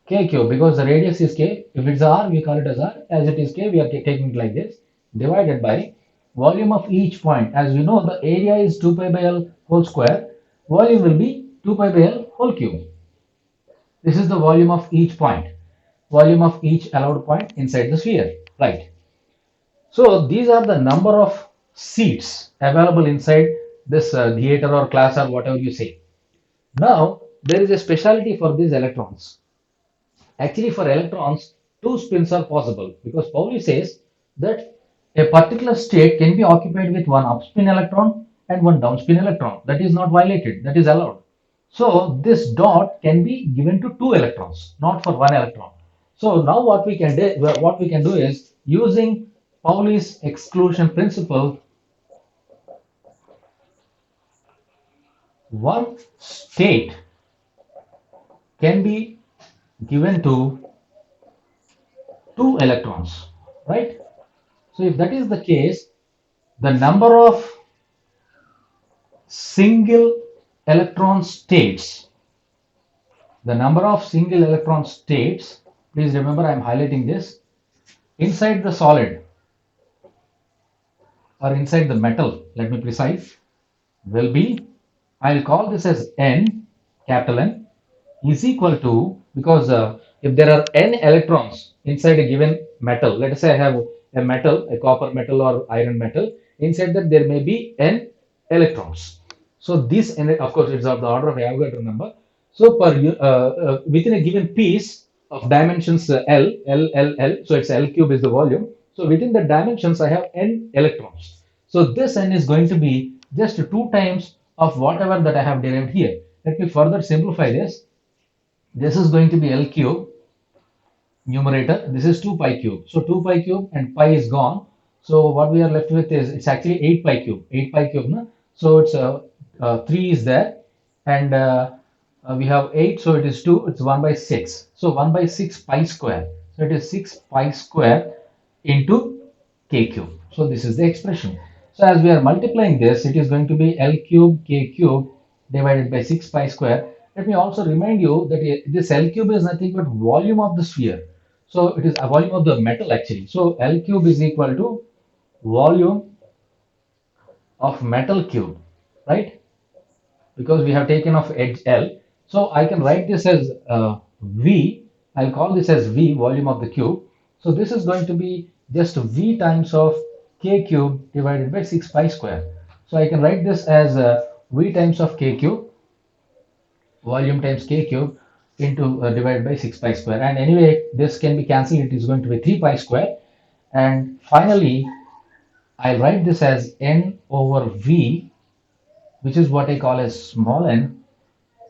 k cube, because the radius is k. If it's r, we call it as r. As it is k, we are taking it like this, divided by volume of each point. As we know, the area is 2 pi by l whole square. Volume will be 2 pi by l whole cube. This is the volume of each point, volume of each allowed point inside the sphere, right? So these are the number of seats available inside this theater or class or whatever you say. Now, there is a specialty for these electrons. Actually, for electrons, two spins are possible, because Pauli says that a particular state can be occupied with one upspin electron and one downspin electron. That is not violated, that is allowed. So this dot can be given to two electrons, not for one electron. So now what we can do is, using Pauli's exclusion principle, one state can be given to two electrons, right? So if that is the case, the number of single electron states, please remember I am highlighting this, inside the solid or inside the metal, let me precise, will be, I'll call this as N, capital N, is equal to, because if there are n electrons inside a given metal, let us say I have a metal, a copper metal or iron metal, inside that there may be n electrons. So this, and of course it's of the order of Avogadro number. So within a given piece of dimensions L, so it's L cube is the volume. So within the dimensions I have n electrons. So this n is going to be just 2 times of whatever that I have derived here. Let me further simplify this. This is going to be L cube, numerator. This is 2 pi cube. So 2 pi cube and pi is gone. So what we are left with is, it's actually 8 pi cube. 8 pi cube. No? So it's 3 is there. And we have 8. So it is 2. It's 1 by 6. So 1 by 6 pi square. So it is 6 pi square into k cube. So this is the expression. So as we are multiplying this, it is going to be L cube k cube divided by 6 pi square. Let me also remind you that this L cube is nothing but volume of the sphere. So it is a volume of the metal actually. So L cube is equal to volume of metal cube, right? Because we have taken off edge L. So I can write this as V. I'll call this as V, volume of the cube. So this is going to be just V times of k cube divided by 6 pi square. So I can write this as V times of k cube, volume times k cube, into divided by 6 pi square. And anyway, this can be cancelled. It is going to be 3 pi square. And finally, I'll write this as n over v, which is what I call as small n,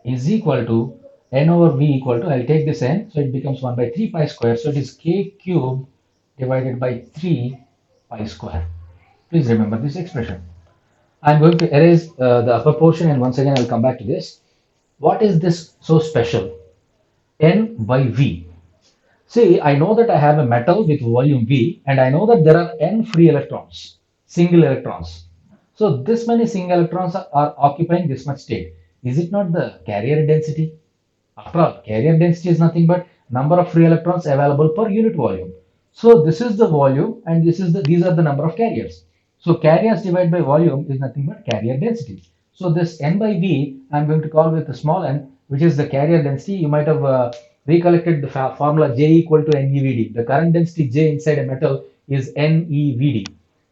is equal to n over v equal to, I'll take this n, so it becomes 1 by 3 pi square. So it is k cube divided by 3 pi square. Please remember this expression. I'm going to erase the upper portion, and once again I'll come back to this. What is this so special? N by V. See, I know that I have a metal with volume V, and I know that there are n free electrons, single electrons. So this many single electrons are occupying this much state. Is it not the carrier density? After all, carrier density is nothing but number of free electrons available per unit volume. So this is the volume, and these are the number of carriers. So carriers divided by volume is nothing but carrier density. So this n by v, I'm going to call with the small n, which is the carrier density. You might have recollected the formula J equal to NeVd. The current density J inside a metal is NeVd.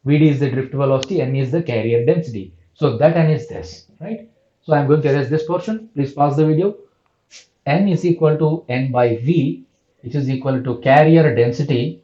Vd is the drift velocity, N is the carrier density. So that N is this, right? So I'm going to erase this portion. Please pause the video. N is equal to N by V. which is equal to carrier density,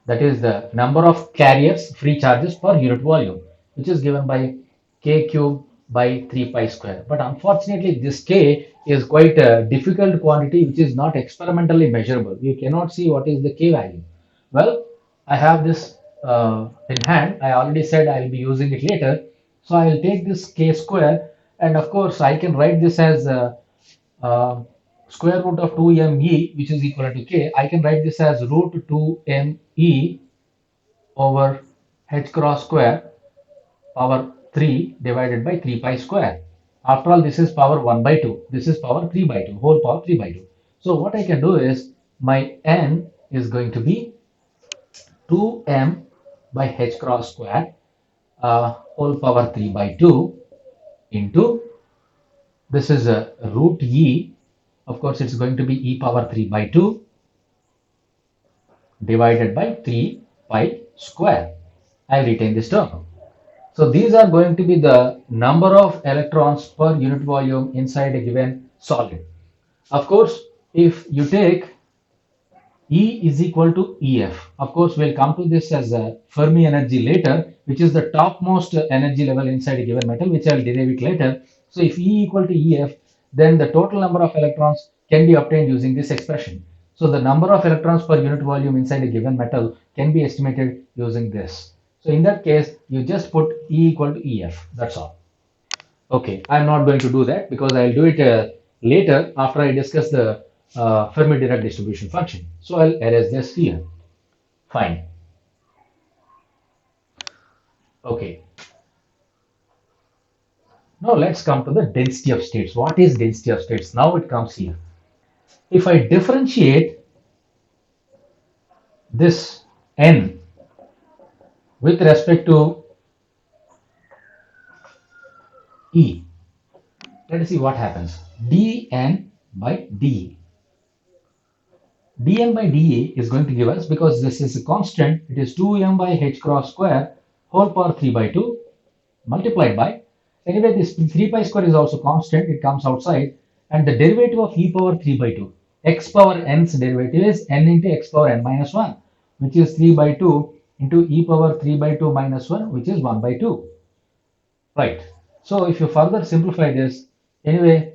that is the number of carriers, free charges per unit volume, which is given by k cube by 3 pi square. But unfortunately, this k is quite a difficult quantity which is not experimentally measurable. You cannot see what is the k value. Well, I have this in hand. I already said I will be using it later. So I will take this k square, and of course I can write this as uh, square root of 2me, which is equal to k. I can write this as root 2me over h cross square power 3 divided by 3 pi square. After all, this is power 1 by 2. This is power 3 by 2, whole power 3 by 2. So what I can do is my n is going to be 2m by h cross square whole power 3 by 2 into, this is a root e, of course it's going to be e power 3 by 2 divided by 3 pi square. I retain this term. So these are going to be the number of electrons per unit volume inside a given solid. Of course, if you take E is equal to EF. Of course, we'll come to this as a Fermi energy later, which is the topmost energy level inside a given metal, which I'll derive it later. So if E equal to EF, then the total number of electrons can be obtained using this expression. So the number of electrons per unit volume inside a given metal can be estimated using this. So in that case, you just put E equal to EF. That's all. Okay, I'm not going to do that because I'll do it later after I discuss the Fermi-Dirac distribution function. So I'll erase this here. Fine. Okay. Now let's come to the density of states. What is density of states? Now it comes here. If I differentiate this n with respect to E, let us see what happens. dn by dE. dn by dE is going to give us, because this is a constant, it is 2m by h cross square whole power 3 by 2 multiplied by, anyway this 3 pi square is also constant, it comes outside, and the derivative of e power 3 by 2, x power n's derivative is n into x power n minus 1, which is 3 by 2 into e power 3 by 2 minus 1, which is 1 by 2. Right. So if you further simplify this, anyway,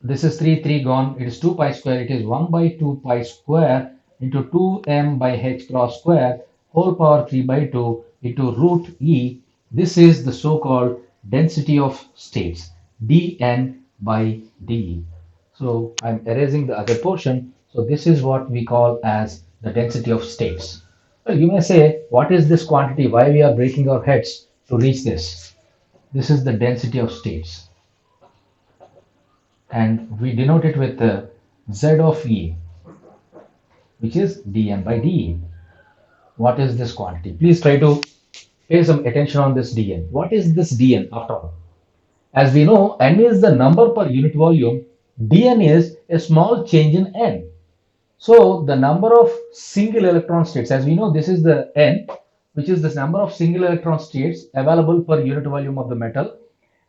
this is 3 gone, it is 2 pi square, it is 1 by 2 pi square into 2m by h cross square whole power 3 by 2 into root e. This is the so-called density of states, dn by dE. So I'm erasing the other portion. So this is what we call as the density of states. Well, you may say, what is this quantity? Why we are breaking our heads to reach this? This is the density of states, and we denote it with the Z of E, which is dn by dE. What is this quantity? Please try to pay some attention on this dn. What is this dn after all? As we know, n is the number per unit volume. dn is a small change in n. So the number of single electron states, as we know, this is the n, which is the number of single electron states available per unit volume of the metal,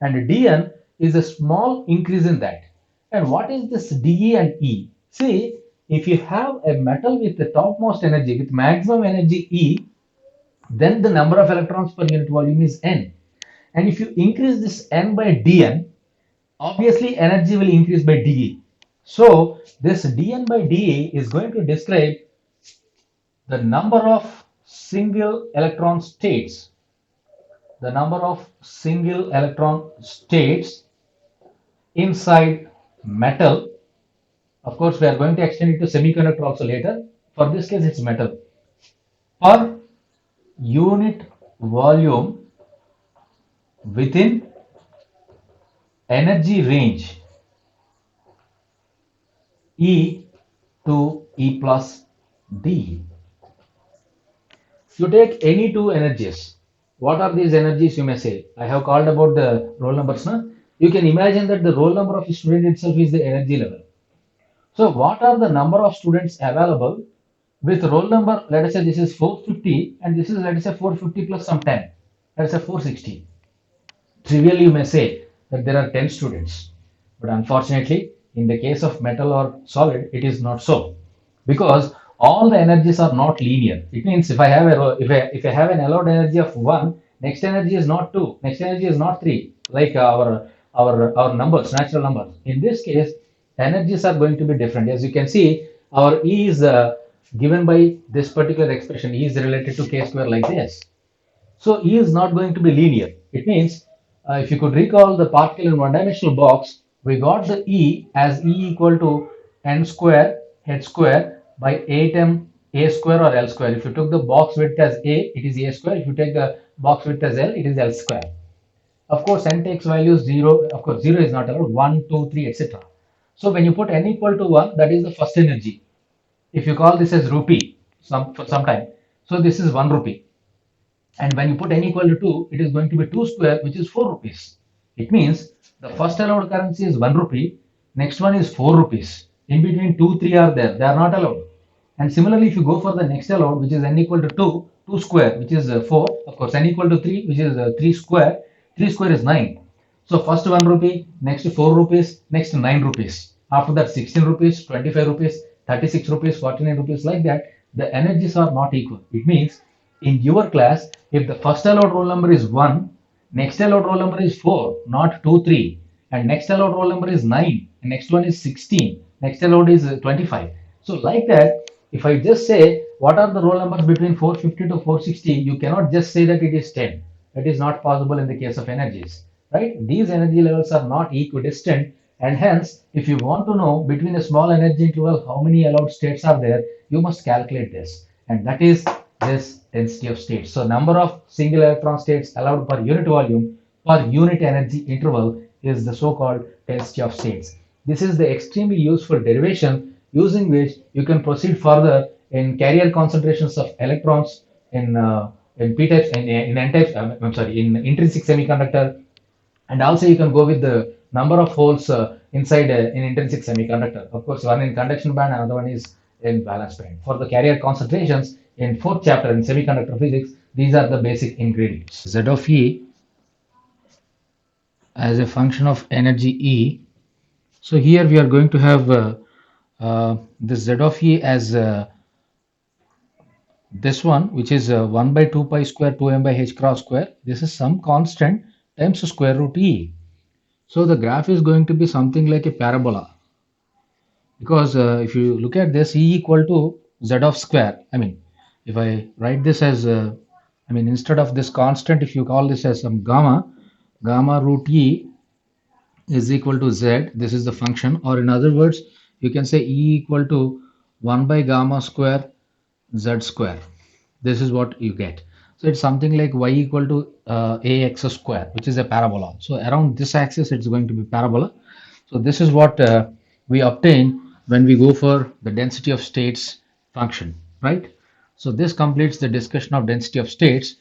and dn is a small increase in that. And what is this dE and E? See, if you have a metal with the topmost energy, with maximum energy E, then the number of electrons per unit volume is n. And if you increase this n by dn, obviously energy will increase by dE. So this dn by dE is going to describe the number of single electron states, inside metal. Of course, we are going to extend it to semiconductor also later. For this case, it's metal. Per unit volume within energy range E to E plus D. You take any two energies. What are these energies, you may say? I have called about the roll numbers now. You can imagine that the roll number of a student itself is the energy level. So what are the number of students available with roll number? Let us say this is 450 and this is, let us say, 450 plus some 10. Let us say 460. Trivially, you may say that there are 10 students. But unfortunately, In the case of metal or solid, it is not so, because all the energies are not linear. It means if I have if I have an allowed energy of 1, next energy is not 2, next energy is not 3, like our numbers, natural numbers. In this case, energies are going to be different. As you can see, our E is given by this particular expression. E is related to k square like this. So E is not going to be linear. It means, if you could recall the particle in one-dimensional box, we got the E as E equal to n square h square by 8m a square or L square. If you took the box width as A, it is A square. If you take the box width as L, it is L square. Of course, n takes values 0. Of course, 0 is not allowed, 1, 2, 3, etc. So when you put n equal to 1, that is the first energy. If you call this as rupee for some time, so this is 1 rupee. And when you put n equal to 2, it is going to be 2 square, which is 4 rupees. It means the first allowed currency is 1 rupee, next one is 4 rupees. In between 2, 3 are there, they are not allowed. And similarly, if you go for the next allowed, which is n equal to 2, 2 square, which is 4, of course, n equal to 3, which is 3 square, 3 square is 9. So first 1 rupee, next 4 rupees, next 9 rupees. After that 16 rupees, 25 rupees, 36 rupees, 49 rupees, like that. The energies are not equal. It means in your class, if the first allowed roll number is 1, next allowed roll number is 4, not 2, 3, and next allowed roll number is 9, and next one is 16, next allowed is 25. So like that, if I just say what are the roll numbers between 450 to 460, you cannot just say that it is 10. That is not possible in the case of energies, right? These energy levels are not equidistant, and hence, if you want to know between a small energy interval how many allowed states are there, you must calculate this, and that is this density of states. So number of single electron states allowed per unit volume per unit energy interval is the so-called density of states. This is the extremely useful derivation using which you can proceed further in carrier concentrations of electrons in p types, in n types. I'm sorry, in intrinsic semiconductor, and also you can go with the number of holes inside an intrinsic semiconductor. Of course, one in conduction band, another one is in valence band. For the carrier concentrations in fourth chapter in semiconductor physics, these are the basic ingredients. Z of E as a function of energy E. So here we are going to have this Z of E as this one, which is 1 by 2 pi square 2m by h cross square. This is some constant times square root E. So the graph is going to be something like a parabola, because if you look at this, E equal to Z of square. I mean, if I write this as instead of this constant, if you call this as some gamma root E is equal to Z, this is the function, or in other words, you can say E equal to 1 by gamma square Z square. This is what you get. So it's something like y equal to ax square, which is a parabola. So around this axis, it's going to be parabola. So this is what we obtain when we go for the density of states function, right? So this completes the discussion of density of states.